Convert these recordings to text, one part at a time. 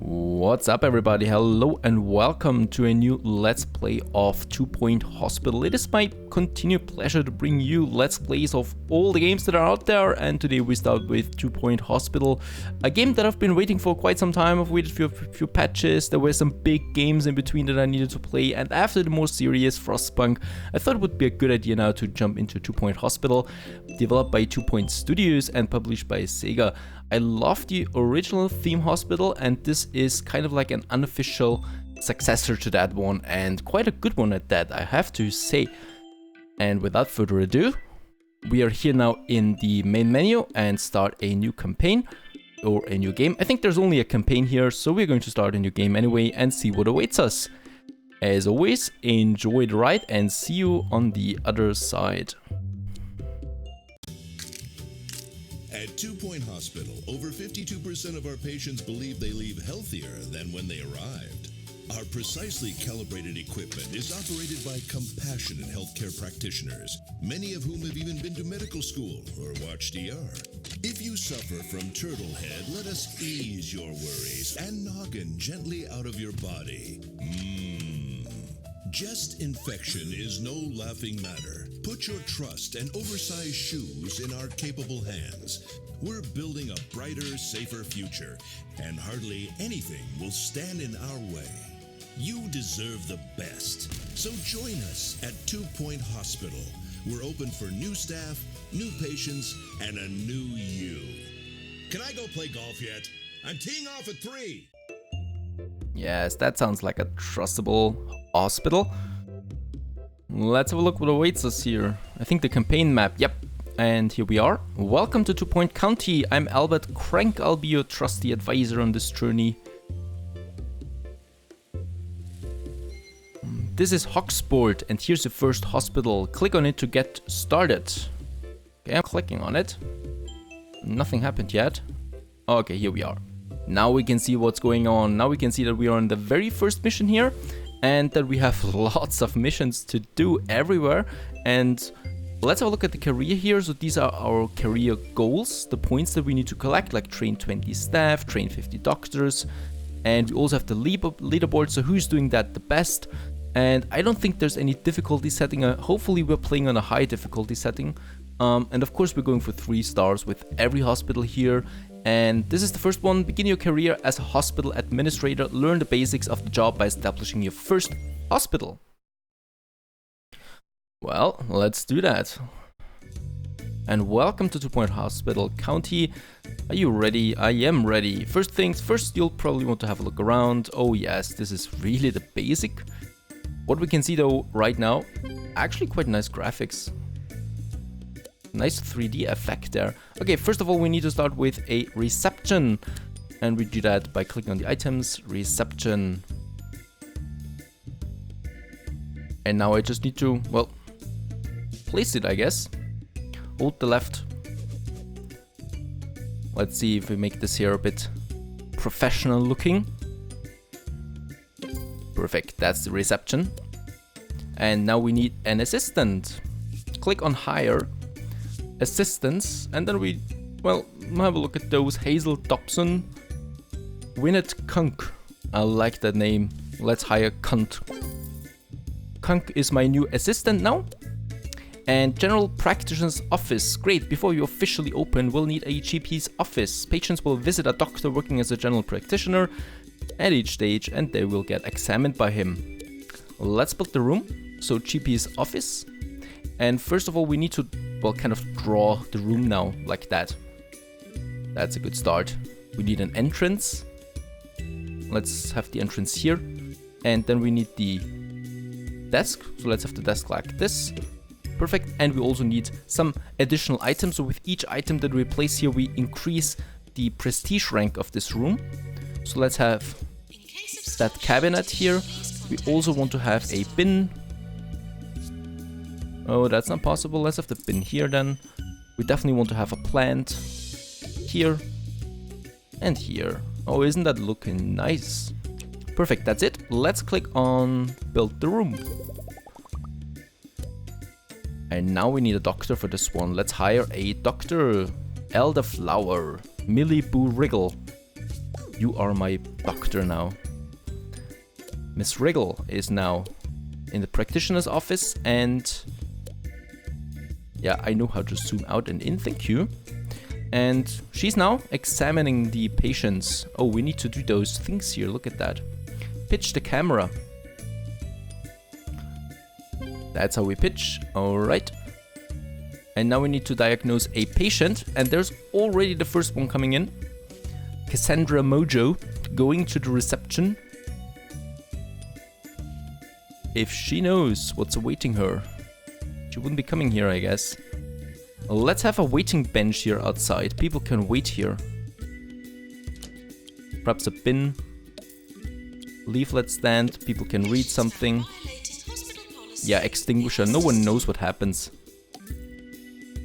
What's up everybody, hello and welcome to a new Let's Play of 2 Point Hospital. It is my continued pleasure to bring you Let's Plays of all the games that are out there, and today we start with 2 Point Hospital, a game that I've been waiting for quite some time. I've waited for a few patches, there were some big games in between that I needed to play, and after the more serious Frostpunk, I thought it would be a good idea now to jump into 2 Point Hospital, developed by 2 Point Studios and published by Sega. I love the original theme hospital, and this is kind of like an unofficial successor to that one, and quite a good one at that, I have to say. And without further ado, we are here now in the main menu and start a new campaign or a new game. I think there's only a campaign here, so we're going to start a new game anyway and see what awaits us. As always, enjoy the ride and see you on the other side. At 2 Point Hospital, over 52% of our patients believe they leave healthier than when they arrived. Our precisely calibrated equipment is operated by compassionate healthcare practitioners, many of whom have even been to medical school or watched ER. If you suffer from turtle head, let us ease your worries and noggin gently out of your body. Chest infection is no laughing matter. Put your trust and oversized shoes in our capable hands. We're building a brighter, safer future, and hardly anything will stand in our way. You deserve the best. So join us at 2 Point Hospital. We're open for new staff, new patients, and a new you. Can I go play golf yet? I'm teeing off at 3. Yes, that sounds like a trustable hospital. Let's have a look what awaits us here. I think the campaign map, yep. And here we are. Welcome to 2 Point County. I'm Albert Crank. I'll be your trusty advisor on this journey. This is Hogsport, and here's the first hospital. Click on it to get started. Okay, I'm clicking on it. Nothing happened yet. Okay, here we are. Now we can see what's going on. Now we can see that we are on the very first mission here, and that we have lots of missions to do everywhere. And let's have a look at the career here. So these are our career goals, the points that we need to collect, like train 20 staff, train 50 doctors, and we also have the leaderboard, so who's doing that the best. And I don't think there's any difficulty setting. Hopefully we're playing on a high difficulty setting. And of course we're going for 3 stars with every hospital here. And this is the first one. Begin your career as a hospital administrator. Learn the basics of the job by establishing your first hospital. Well, let's do that. And welcome to 2 Point Hospital County. Are you ready? I am ready. First things first, you'll probably want to have a look around. Oh yes, this is really the basic. What we can see though right now, actually quite nice graphics. Nice 3D effect there. Okay, first of all, we need to start with a reception. And we do that by clicking on the items, reception. And now I just need to, well, place it, I guess. Hold the left. Let's see if we make this here a bit professional looking. Perfect, that's the reception. And now we need an assistant. Click on hire. Assistants, and then we, well, have a look at those. Hazel Dobson, Winnet Kunk. I like that name. Let's hire Kunt. Kunk is my new assistant now. And General Practitioner's Office. Great, before you officially open, we'll need a GP's office. Patients will visit a doctor working as a general practitioner at each stage, and they will get examined by him. Let's build the room. So GP's office. And first of all, we need to, well, kind of draw the room now, like that. That's a good start. We need an entrance. Let's have the entrance here. And then we need the desk. So let's have the desk like this. Perfect. And we also need some additional items. So with each item that we place here, we increase the prestige rank of this room. So let's have that cabinet here. We also want to have a bin. Oh, that's not possible. Let's have the bin here then. We definitely want to have a plant here and here. Oh, isn't that looking nice? Perfect, that's it. Let's click on build the room. And now we need a doctor for this one. Let's hire a doctor. Elderflower, Millie Boo Wriggle. You are my doctor now. Miss Wriggle is now in the practitioner's office, and yeah, I know how to zoom out and in, thank you. And she's now examining the patients. Oh, we need to do those things here, look at that. Pitch the camera. That's how we pitch, alright. And now we need to diagnose a patient, and there's already the first one coming in. Cassandra Mojo going to the reception. If she knows what's awaiting her, she wouldn't be coming here, I guess. Let's have a waiting bench here outside. People can wait here. Perhaps a bin. Leaflet stand. People can read something. Yeah, extinguisher. No one knows what happens.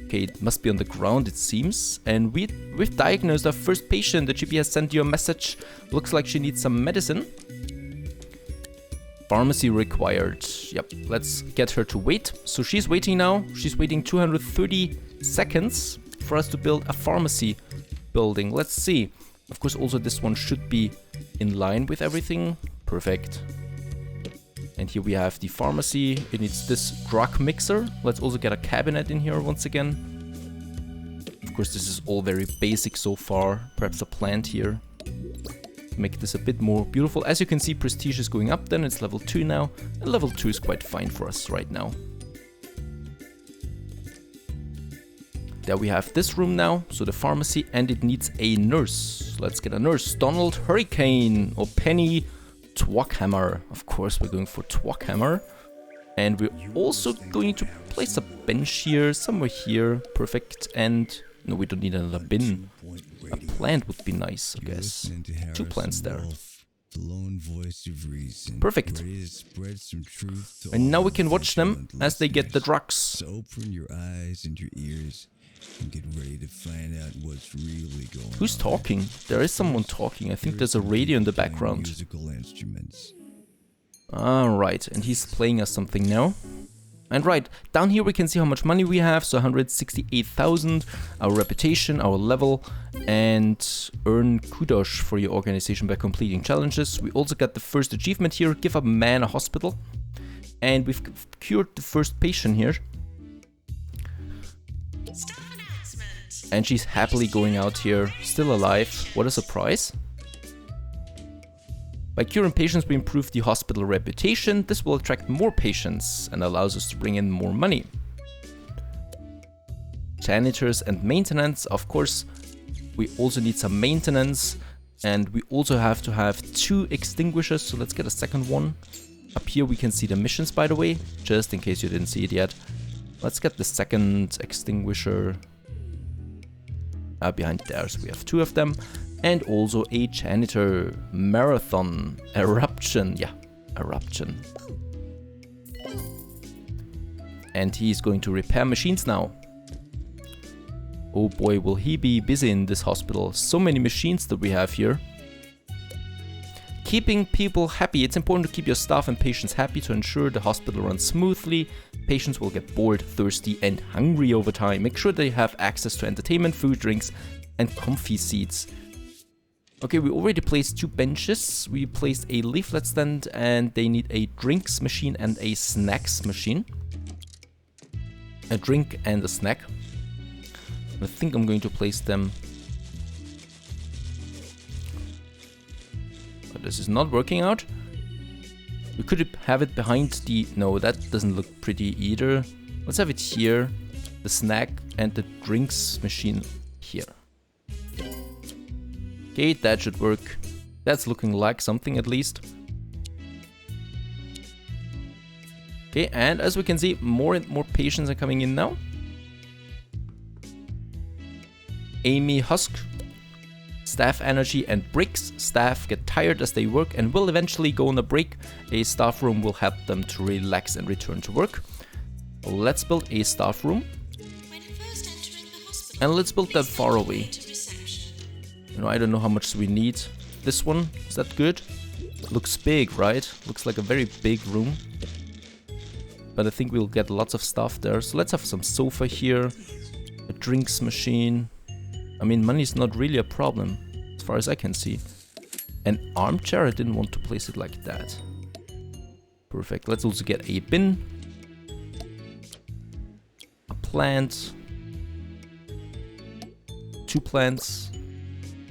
Okay, it must be on the ground, it seems. And we've diagnosed our first patient. The GP has sent you a message. Looks like she needs some medicine. Pharmacy required. Yep, let's get her to wait. So she's waiting now. She's waiting 230 seconds for us to build a pharmacy building. Let's see. Of course, also this one should be in line with everything. Perfect. And here we have the pharmacy. It needs this drug mixer. Let's also get a cabinet in here once again. Of course, this is all very basic so far. Perhaps a plant here. Make this a bit more beautiful. As you can see, prestige is going up then. It's level 2 now. And level 2 is quite fine for us right now. There we have this room now. So the pharmacy, and it needs a nurse. Let's get a nurse. Donald Hurricane or Penny Twackhammer. Of course, we're going for Twackhammer. And we're also going to place a bench here, somewhere here. Perfect. And no, we don't need another bin. A plant would be nice, I guess. 2 plants there. Perfect. And now we can watch them as they get the drugs. So open your eyes and your ears and get ready to find out what's really going on. Who's talking? There is someone talking. I think there's a radio in the background. Musical instruments. Alright, and he's playing us something now. And right, down here we can see how much money we have. So 168,000, our reputation, our level, and earn kudos for your organization by completing challenges. We also got the first achievement here, give a man a hospital. And we've cured the first patient here. And she's happily going out here, still alive. What a surprise. By curing patients, we improve the hospital reputation. This will attract more patients and allows us to bring in more money. Janitors and maintenance. Of course, we also need some maintenance. And we also have to have 2 extinguishers. So let's get a second one. Up here we can see the missions, by the way, just in case you didn't see it yet. Let's get the second extinguisher. Behind there, so we have 2 of them. And also a janitor. Marathon. Eruption. Yeah, eruption. And he's going to repair machines now. Oh boy, will he be busy in this hospital. So many machines that we have here. Keeping people happy. It's important to keep your staff and patients happy to ensure the hospital runs smoothly. Patients will get bored, thirsty, and hungry over time. Make sure they have access to entertainment, food, drinks, and comfy seats. Okay, we already placed 2 benches. We placed a leaflet stand, and they need a drinks machine and a snacks machine. A drink and a snack. I think I'm going to place them. But this is not working out. We could have it behind the... No, that doesn't look pretty either. Let's have it here. The snack and the drinks machine here. Okay, that should work. That's looking like something at least. Okay, and as we can see, more and more patients are coming in now. Amy Husk. Staff energy and bricks. Staff get tired as they work and will eventually go on a break. A staff room will help them to relax and return to work. Let's build a staff room. And let's build that far away. You know, I don't know how much we need. This one, is that good? Looks big, right? Looks like a very big room. But I think we'll get lots of stuff there. So let's have some sofa here. A drinks machine. I mean, money is not really a problem, as far as I can see. An armchair? I didn't want to place it like that. Perfect. Let's also get a bin. A plant. 2 plants.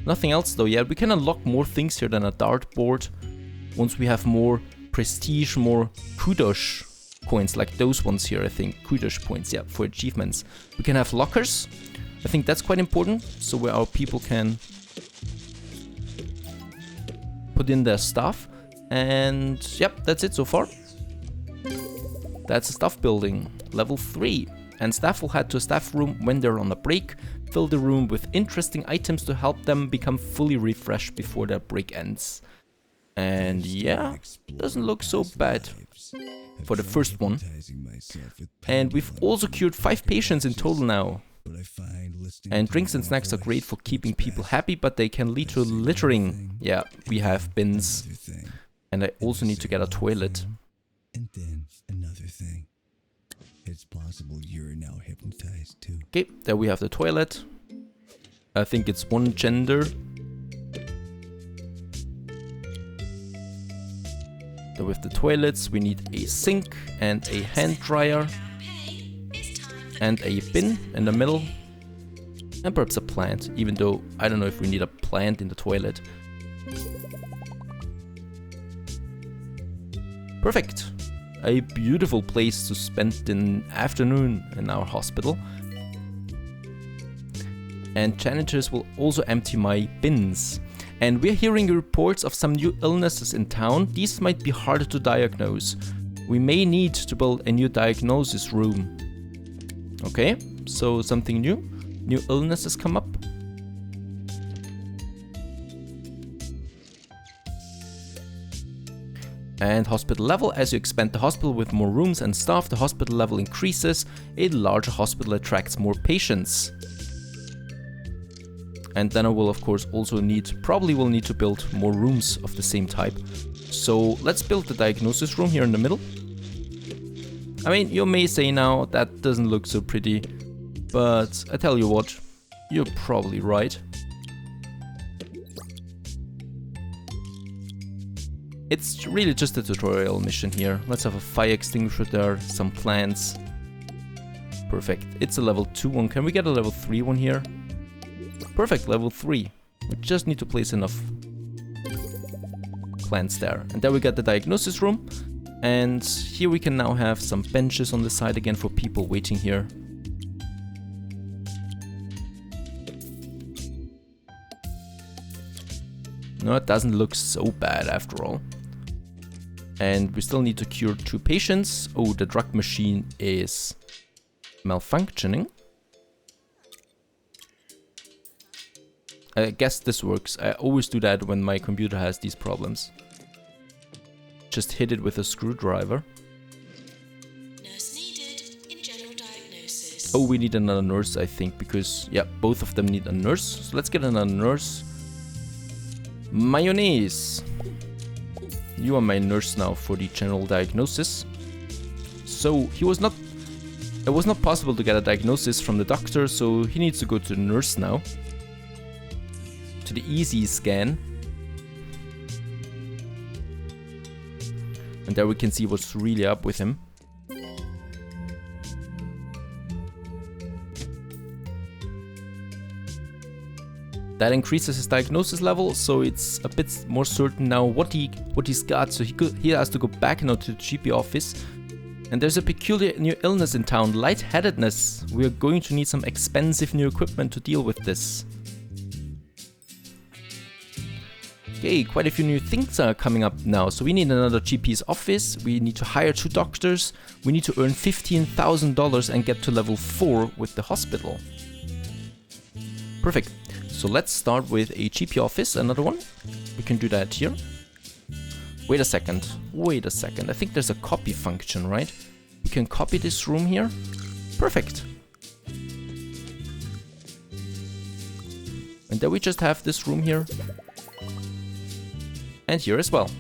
Nothing else though yet. We can unlock more things here than a dartboard. Once we have more prestige, more kudos points, like those ones here, I think. Kudos points, yeah, for achievements. We can have lockers. I think that's quite important. So where our people can put in their stuff. And yep, that's it so far. That's a staff building, level 3. And staff will head to a staff room when they're on a break. Fill the room with interesting items to help them become fully refreshed before their break ends. And yeah, doesn't look so bad for the first one. And we've also cured 5 patients in total now. And drinks and snacks are great for keeping people happy, but they can lead to littering. Yeah, we have bins. And I also need to get a toilet. And then another thing. It's possible you're now hypnotized too. Okay, there we have the toilet. I think it's one gender. So with the toilets, we need a sink and a hand dryer. And a bin in the middle. And perhaps a plant, even though I don't know if we need a plant in the toilet. Perfect. A beautiful place to spend the afternoon in our hospital. And janitors will also empty my bins. And we're hearing reports of some new illnesses in town. These might be harder to diagnose. We may need to build a new diagnosis room. Okay, so something new. New illnesses come up. And hospital level, as you expand the hospital with more rooms and staff, the hospital level increases. A larger hospital attracts more patients. And then I will of course also probably will need to build more rooms of the same type. So let's build the diagnosis room here in the middle. I mean, you may say now that doesn't look so pretty, but I tell you what, you're probably right. It's really just a tutorial mission here. Let's have a fire extinguisher there, some plants. Perfect. It's a level 2 one. Can we get a level 3 one here? Perfect, level 3. We just need to place enough plants there. And there we got the diagnosis room. And here we can now have some benches on the side again for people waiting here. No, it doesn't look so bad after all. And we still need to cure 2 patients. Oh, the drug machine is malfunctioning. I guess this works. I always do that when my computer has these problems. Just hit it with a screwdriver. Nurse needed in general diagnosis. Oh, we need another nurse, I think, because yeah, both of them need a nurse. So let's get another nurse. Mayonnaise. You are my nurse now for the general diagnosis. So it was not possible to get a diagnosis from the doctor, so he needs to go to the nurse now. To the easy scan. And there we can see what's really up with him. That increases his diagnosis level, so it's a bit more certain now what he's got. So he has to go back now to the GP office. And there's a peculiar new illness in town, lightheadedness. We are going to need some expensive new equipment to deal with this. Okay, quite a few new things are coming up now. So we need another GP's office, we need to hire 2 doctors, we need to earn $15,000 and get to level 4 with the hospital. Perfect. So let's start with a GP office, another one. We can do that here. Wait a second. I think there's a copy function, right? We can copy this room here. Perfect. And then we just have this room here. And here as well.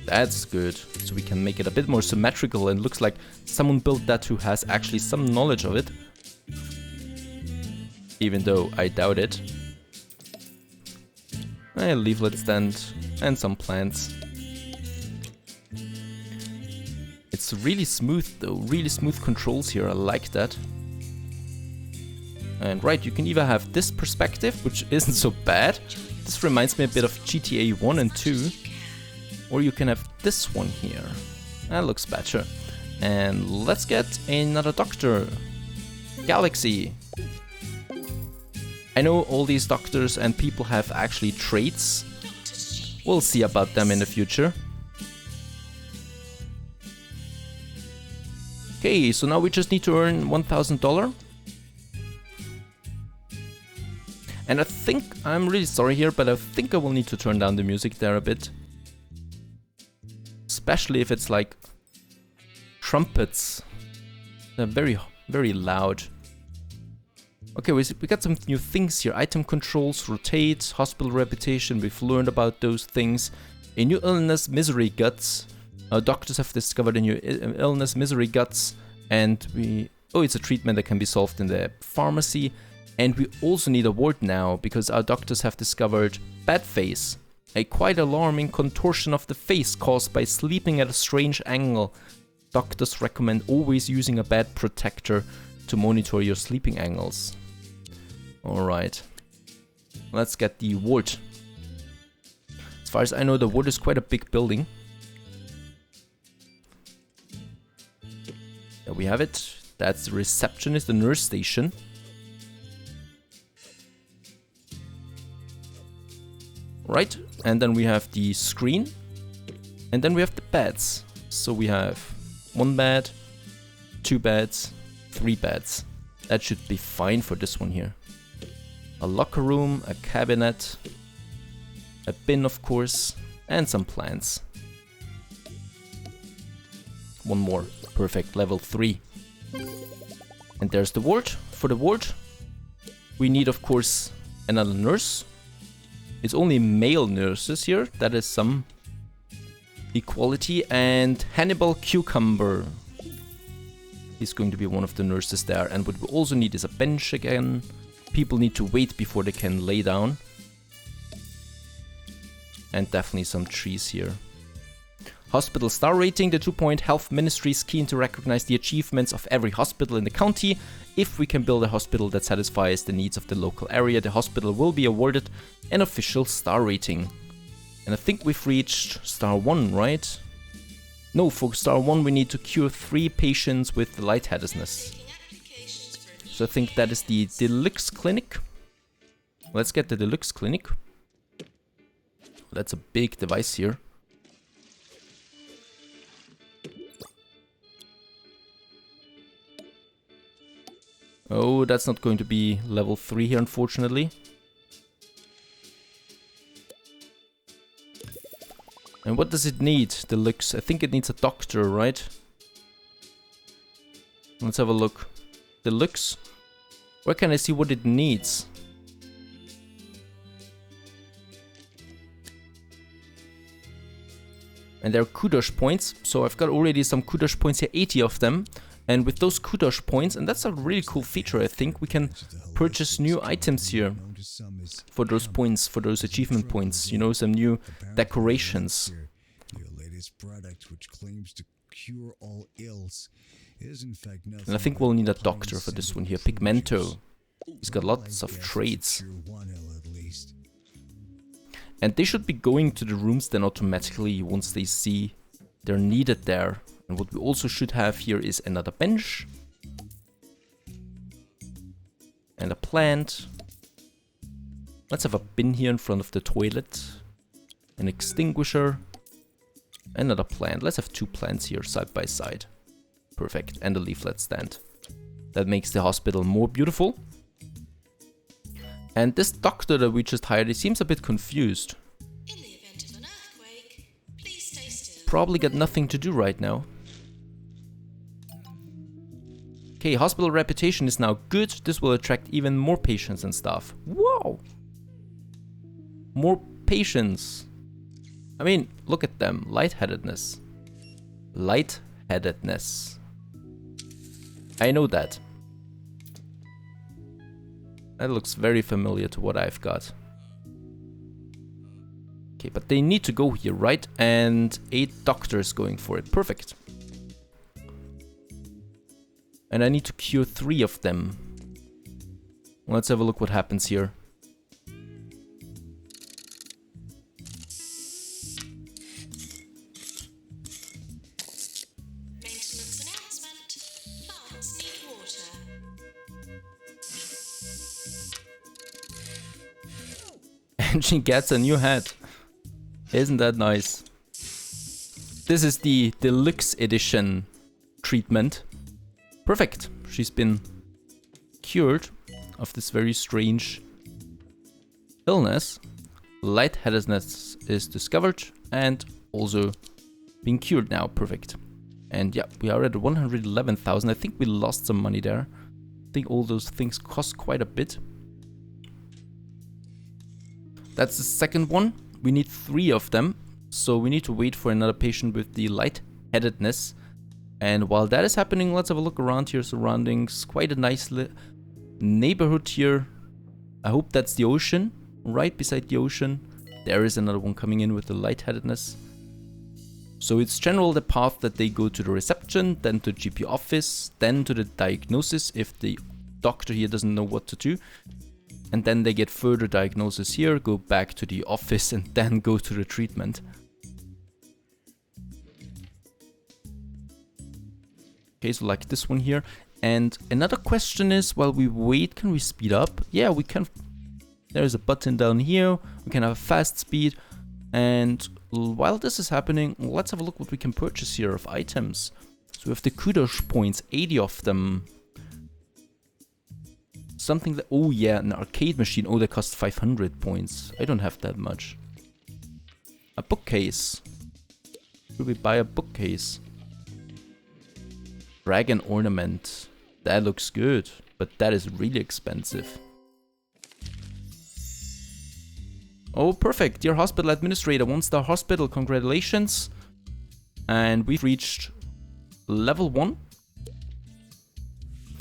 That's good. So we can make it a bit more symmetrical and looks like someone built that who has actually some knowledge of it. Even though I doubt it. A leaflet stand. and some plants. It's really smooth though, really smooth controls here, I like that. And right, you can either have this perspective, which isn't so bad. This reminds me a bit of GTA 1 and 2. Or you can have this one here. That looks better. And let's get another doctor. Galaxy. I know all these doctors and people have actually traits. We'll see about them in the future. Okay, so now we just need to earn $1,000. And I think, I'm really sorry here, but I think I will need to turn down the music there a bit. Especially if it's like trumpets. They're very, very loud. Okay, we got some new things here. Item controls, rotate, hospital reputation. We've learned about those things. A new illness, misery guts. Doctors have discovered a new illness, misery guts. And it's a treatment that can be solved in the pharmacy. And we also need a ward now, because our doctors have discovered bad face. A quite alarming contortion of the face caused by sleeping at a strange angle. Doctors recommend always using a bed protector to monitor your sleeping angles. Alright. Let's get the ward. As far as I know, the ward is quite a big building. There we have it. That's the receptionist, the nurse station. Right, and then we have the screen. And then we have the beds. So we have 1 bed, 2 beds, 3 beds. That should be fine for this one here. A locker room, a cabinet, a bin of course, and some plants. 1 more. Perfect, level 3. And there's the ward. For the ward, we need of course another nurse. It's only male nurses here, that is some equality. And Hannibal Cucumber. He's going to be one of the nurses there. And what we also need is a bench again. People need to wait before they can lay down. And definitely some trees here. Hospital star rating. The 2-point health ministry is keen to recognize the achievements of every hospital in the county. If we can build a hospital that satisfies the needs of the local area, the hospital will be awarded an official star rating. And I think we've reached star 1, right? No, for star 1 we need to cure 3 patients with lightheadedness. So I think that is the deluxe clinic. Let's get the deluxe clinic. That's a big device here. Oh, that's not going to be level 3 here, unfortunately. And what does it need, deluxe? I think it needs a doctor, right? Let's have a look. Deluxe? Where can I see what it needs? And there are kudos points, so I've got already some kudos points here, 80 of them. And with those kudos points, and that's a really cool feature, I think, we can purchase new items here for those points, for those achievement points. You know, some new decorations. And I think we'll need a doctor for this one here. Pigmento. He's got lots of traits. And they should be going to the rooms then automatically once they see they're needed there. And what we also should have here is another bench. And a plant. Let's have a bin here in front of the toilet. An extinguisher. Another plant. Let's have 2 plants here side by side. Perfect. And a leaflet stand. That makes the hospital more beautiful. And this doctor that we just hired, he seems a bit confused. In the event of an earthquake, please stay still. Probably got nothing to do right now. Okay, hospital reputation is now good. This will attract even more patients and staff. Wow! More patients. I mean, look at them. Lightheadedness. Lightheadedness. I know that. That looks very familiar to what I've got. Okay, but they need to go here, right? And 8 doctors going for it. Perfect. And I need to cure 3 of them. Let's have a look what happens here. Maintenance announcement. Plants need water. And she gets a new head. Isn't that nice? This is the deluxe edition treatment. Perfect. She's been cured of this very strange illness. Lightheadedness is discovered and also being cured now. Perfect. And yeah, we are at 111,000. I think we lost some money there. I think all those things cost quite a bit. That's the second one. We need 3 of them. So we need to wait for another patient with the lightheadedness. And while that is happening, let's have a look around here. Surroundings, quite a nice neighborhood here. I hope that's the ocean. Right beside the ocean, there is another one coming in with the lightheadedness. So it's general the path that they go to the reception, then to GP office, then to the diagnosis if the doctor here doesn't know what to do. And then they get further diagnosis here, go back to the office and then go to the treatment. Okay, so like this one here. And another question is, while we wait, can we speed up? Yeah, we can. There's a button down here. We can have a fast speed. And while this is happening, let's have a look what we can purchase here of items. So we have the kudos points, 80 of them. Something that, oh yeah, an arcade machine. Oh, that costs 500 points. I don't have that much. A bookcase. Should we buy a bookcase? Dragon ornament. That looks good, but that is really expensive. Oh, perfect. Dear hospital administrator, 1-star hospital, congratulations. And we've reached level 1.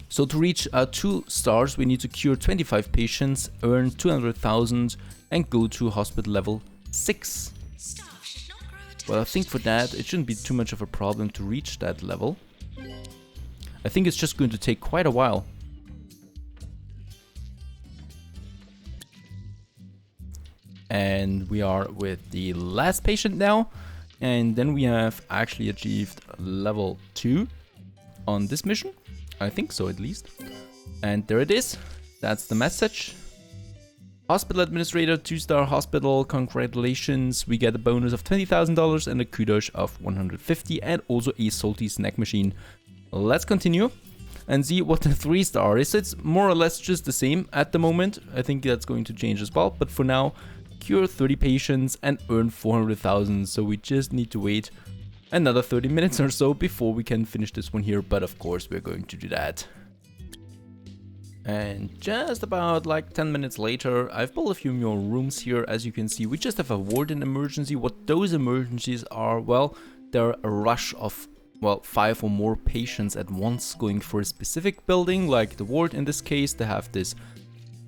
So to reach 2 stars, we need to cure 25 patients, earn 200,000 and go to hospital level 6. Staff should not grow attached. Well, I think for that, it shouldn't be too much of a problem to reach that level. I think it's just going to take quite a while. And we are with the last patient now. And then we have actually achieved level 2 on this mission. I think so, at least. And there it is. That's the message. Hospital administrator, 2-star hospital, congratulations. We get a bonus of $20,000 and a kudos of 150 and also a salty snack machine. Let's continue and see what the 3-star is. It's more or less just the same at the moment. I think that's going to change as well. But for now, cure 30 patients and earn 400,000. So we just need to wait another 30 minutes or so before we can finish this one here. But of course, we're going to do that. And just about like 10 minutes later, I've built a few more rooms here. As you can see, we just have a warden emergency. What those emergencies are, well, they're a rush of, well, 5 or more patients at once going for a specific building. Like the ward in this case, they have this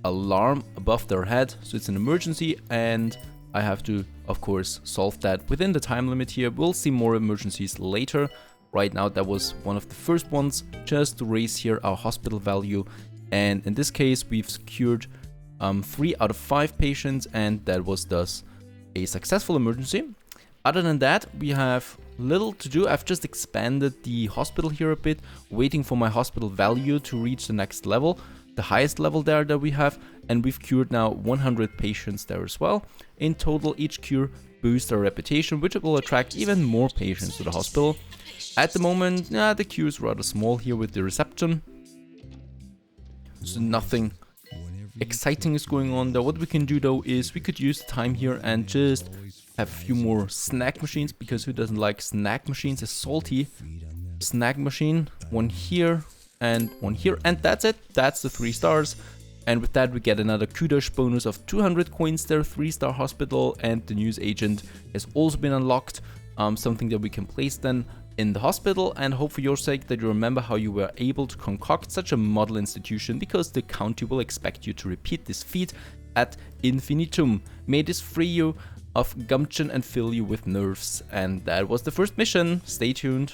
alarm above their head. So it's an emergency and I have to, of course, solve that within the time limit here. We'll see more emergencies later. Right now, that was one of the first ones, just to raise here our hospital value. And in this case, we've secured 3 out of 5 patients, and that was thus a successful emergency. Other than that, we have little to do. I've just expanded the hospital here a bit, waiting for my hospital value to reach the next level, the highest level there that we have, and we've cured now 100 patients there as well. In total, each cure boosts our reputation, which will attract even more patients to the hospital. At the moment, the queue is rather small here with the reception, so nothing exciting is going on there. What we can do though is we could use the time here and just have a few more snack machines, because who doesn't like snack machines? A salty snack machine, one here and one here, and that's it. That's the 3 stars. And with that, we get another kudos bonus of 200 coins there, 3-star hospital, and the news agent has also been unlocked. Something that we can place then in the hospital, and hope for your sake that you remember how you were able to concoct such a model institution, because the county will expect you to repeat this feat ad infinitum. May this free you of gumption and fill you with nerves. And that was the first mission. Stay tuned.